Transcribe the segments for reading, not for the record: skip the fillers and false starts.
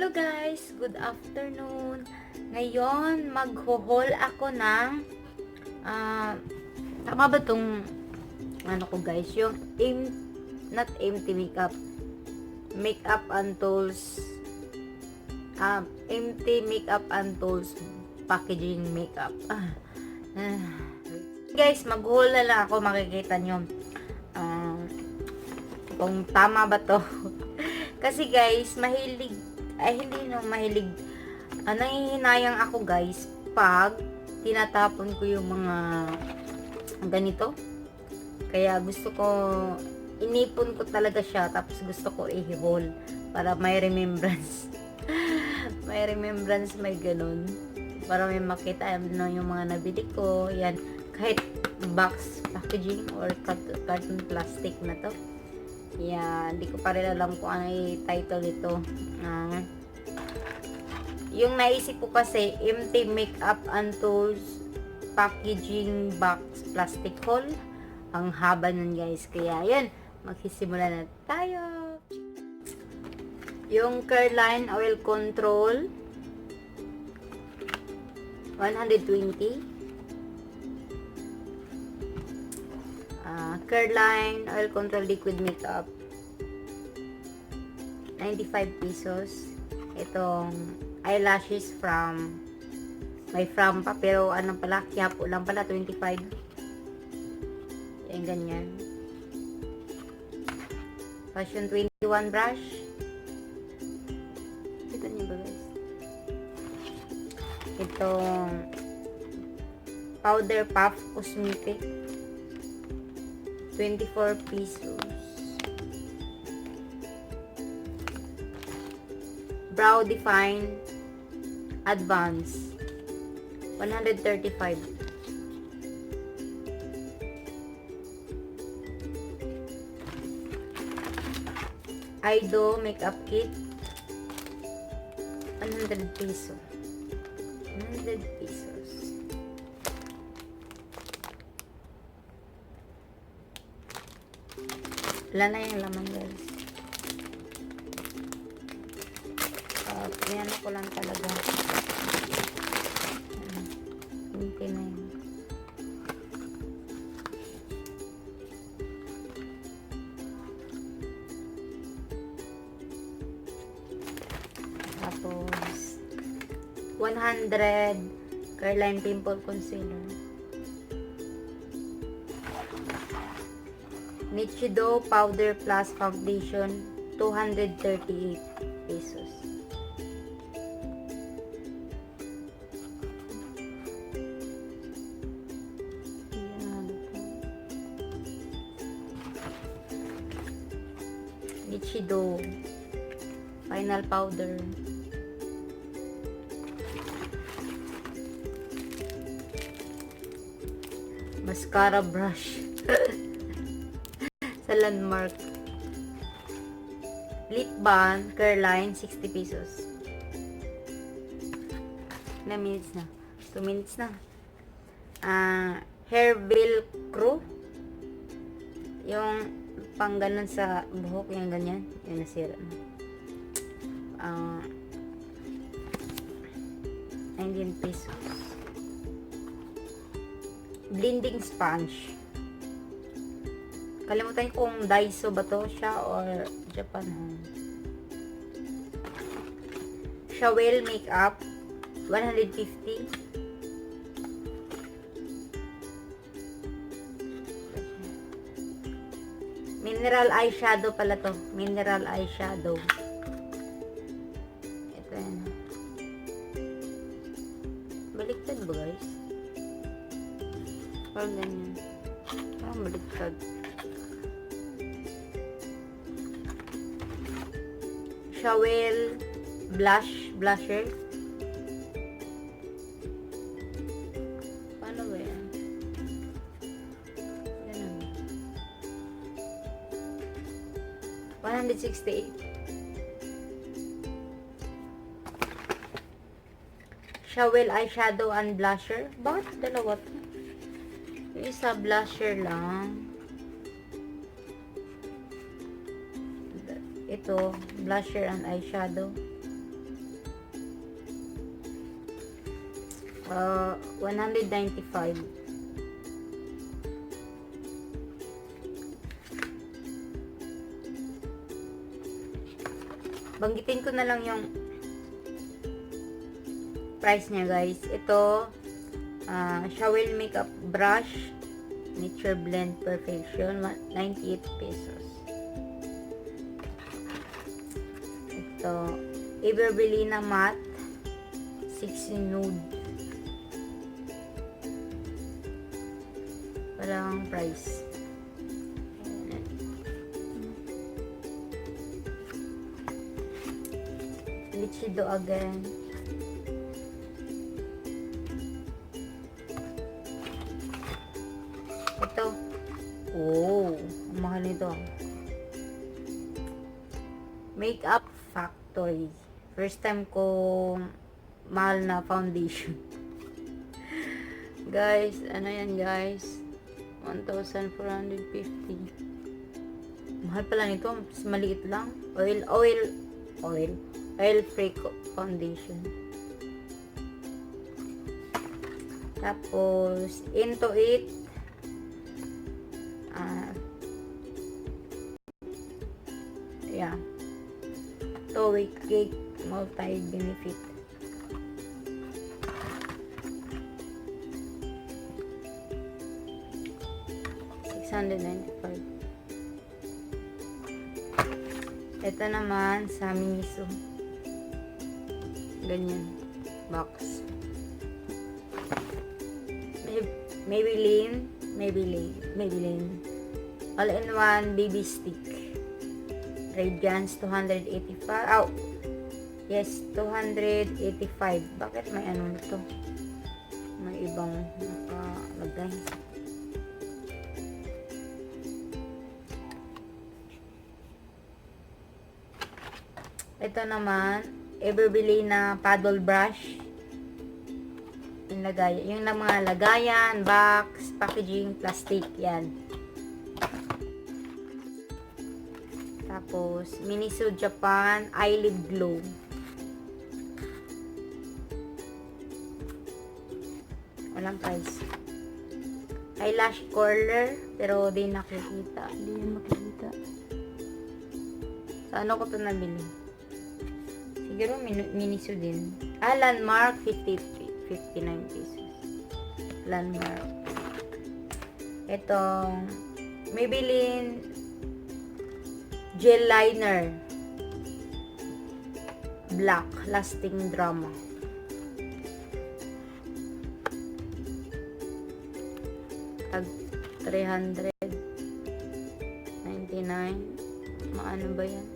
Hello guys, good afternoon. Ngayon, mag-haul ako ng tama ba tong ano ko guys, yung not empty makeup and tools, empty makeup and tools packaging makeup. Guys, mag-haul na lang ako, makikita nyo kung tama ba to. Kasi guys, nangihinayang ako guys pag tinatapon ko yung mga ganito. Kaya gusto ko, inipon ko talaga siya, tapos gusto ko i-haul para may remembrance. May remembrance, may ganun. Para may makita yung mga nabili ko. Yan, kahit box packaging or carton plastic na to. Yan, hindi ko pa rin alam kung ano yung title nito. Yung naisip ko kasi, empty makeup and tools packaging box plastic haul. Ang haba nun guys. Kaya yan, magsisimula na tayo. Yung CARELINE oil control 120. CARELINE oil control liquid makeup 95 pesos. Itong eyelashes from may from pa, pero ano pala, QUIAPO lang pala, 25. Yan, ganyan. Fashion 21 brush. Kita niyo ba guys? Itong powder puff cosmetic 24 pesos. Brow Define Advance 135. Aido Makeup Kit 100 pesos. 100 pesos. Wala na yung laman guys. Yan ko lang talaga. Hindi na yun. Tapos 100 CARELINE Pimple Concealer. Nichido Powder Plus Foundation 238 pesos. Nichido Final Powder. Mascara brush. Sa Landmark. Lip balm CARELINE 60 pesos. Ilang minutes na? 2 minutes na. Hair velcro. Yung pang ganun sa buhok, yung ganyan. Yung nasira na. 19 pesos. Blending sponge. Kalimutan ko kung Daiso ba to siya or Japan Home. Shawel Makeup 150. Mineral eyeshadow pala to. Mineral eyeshadow. Ito yan. Baliktad ba guys? Parang ganyan. Parang baliktad. Shawel blusher. Paano ba yan? Ganun. 168. Shawel eyeshadow and blusher. Bakit dalawa to? Yung isa blusher lang. Ito, blusher and eyeshadow. 195. Banggitin ko na lang yung price niya, guys. Ito, shower makeup brush, Nature Blend Perfection, 98 pesos. Ito, Everbelina Matte, 60 Nude. Parang price. Lichido again. Ito. Oh, mahal nito. Makeup Factory. First time ko mahal na foundation. Guys, ano yan, guys? 1,450. Mahal pala nito. Mas maliit lang. Oil free foundation. Tapos, Into It. Yeah. Weight Cake Multi-Benefit. $695. Ito naman sa Miniso. Ganyan. Box. Maybelline. All-in-one baby stick. Radiance 285. Oh. Yes, 285. Bakit may ano nito? May ibang nakalagay. Ito naman, Everbelina paddle brush. Yung mga lagayan, box, packaging, plastic, yan. Tapos, Miniso Japan Eyelid Glow. Walang price. Eyelash curler, pero di nakikita. Hindi yan makikita. Sa ano ko ito nabili? Siguro Miniso din. Landmark, 59 pesos. Landmark. Itong Maybelline Gel Liner Black Lasting Drama. Tag 399. Maano ba yan?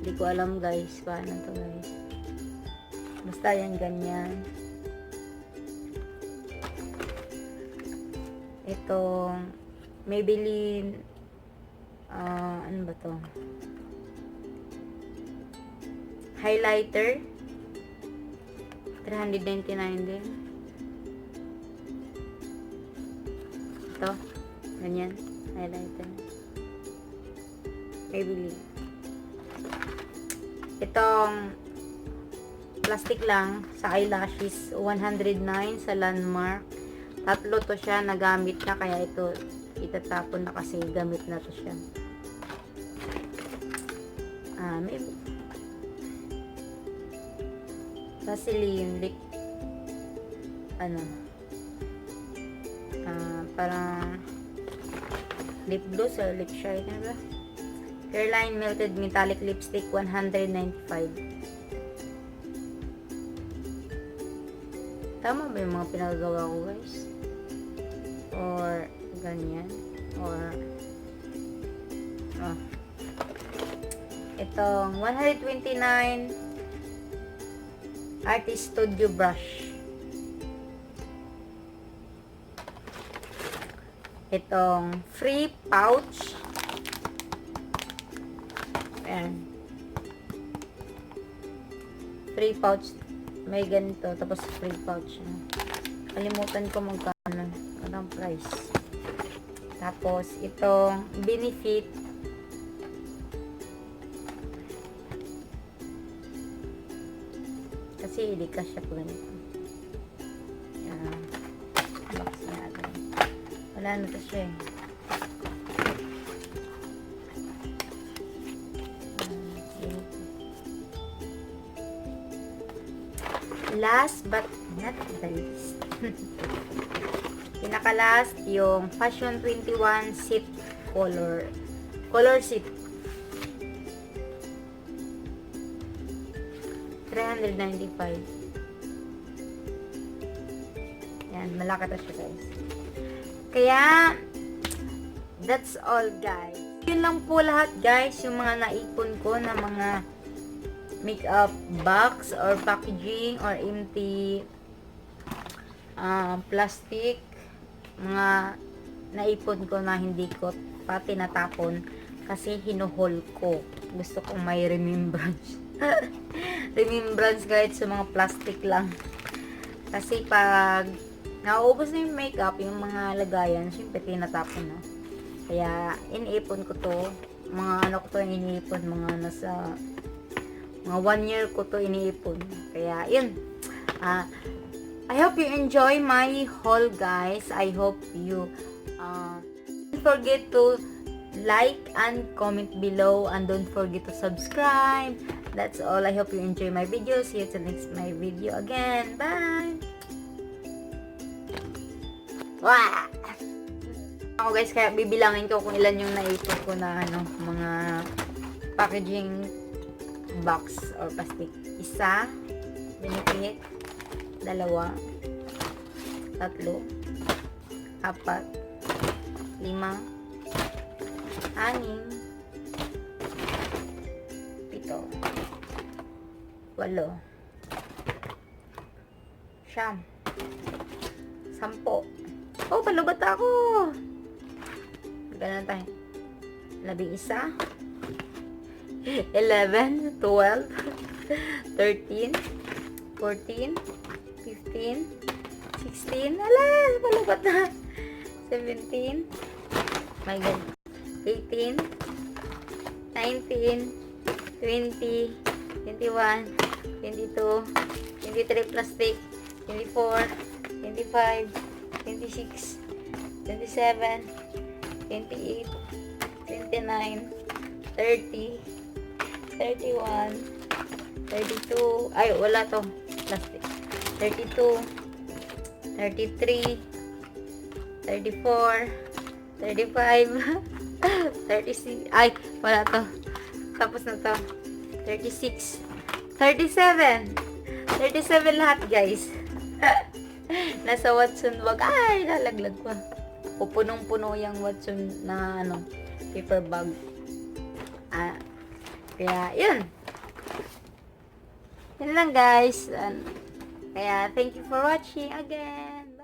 Hindi ko alam, guys. Paano to, guys? Basta yan, ganyan. Itong Maybelline ano ba to? Highlighter 399 din. Ito, ganyan, highlighter. Maybelline. Itong plastic lang sa eyelashes, 109 sa Landmark. Tatlo to siya, nagamit na, kaya ito itatapon na kasi gamit na to siya. May Vaseline lip parang lip gloss or lip shiner ba? Careline Melted Metallic Lipstick, 195. Tama ba yung mga pinagagawa ko, guys? Or ganyan, or itong 129 Artist Studio Brush. Itong free pouch. Ayan. Free pouch. May ganito, tapos free pouch. Kalimutan ko magkano. Anong price. Tapos, itong Benefit. Kasi hindi ka siya po ganito. Wala na to siya eh. Last but not the least. Pinaka-last, yung Fashion 21 Seat Color Seat. 395. Yan, malaki to siya guys. Kaya, that's all guys. Yun lang po lahat guys, yung mga naipon ko na mga makeup box or packaging or empty plastic, mga naipon ko na hindi ko pa tinatapon kasi hinuhol ko. Gusto kong may remembrance. Remembrance guys sa mga plastic lang. Kasi pag nauubos na yung makeup, yung mga lagayan, syempre tinatapon na. Kaya iniipon ko to. Mga ano ko to iniipon, mga nasa mga 1 year ko to iniipon. Kaya, yun. I hope you enjoy my haul, guys. I hope you don't forget to like and comment below. And don't forget to subscribe. That's all. I hope you enjoy my video. See you to next my video again. Bye! Wah! Ako guys, kaya bibilangin ko kung ilan yung naipon ko na mga packaging box or plastic. 1, benefit, 2, 3, 4, 5, 6, 7, 8, 8, 9, 10. Oh, palubat ako. Ganun tayo. 11, 11, 12, 13, 14, 15, 16, alas, palubat na. 17, my God, 18, 19, 20, 21, 22, 23 plastic, 24, 25, 26, 27, 28, 29, 30, 31, 32, ay wala to, plastic, 32, 33, 34, 35, 36, ay wala to, tapos na to, 36, 37, 37 lahat guys. Nasa Watson bag, ay lalaglag pa, punong-puno yung Watson na paper bag. Kaya, yun. Yun lang, guys. Kaya, thank you for watching again.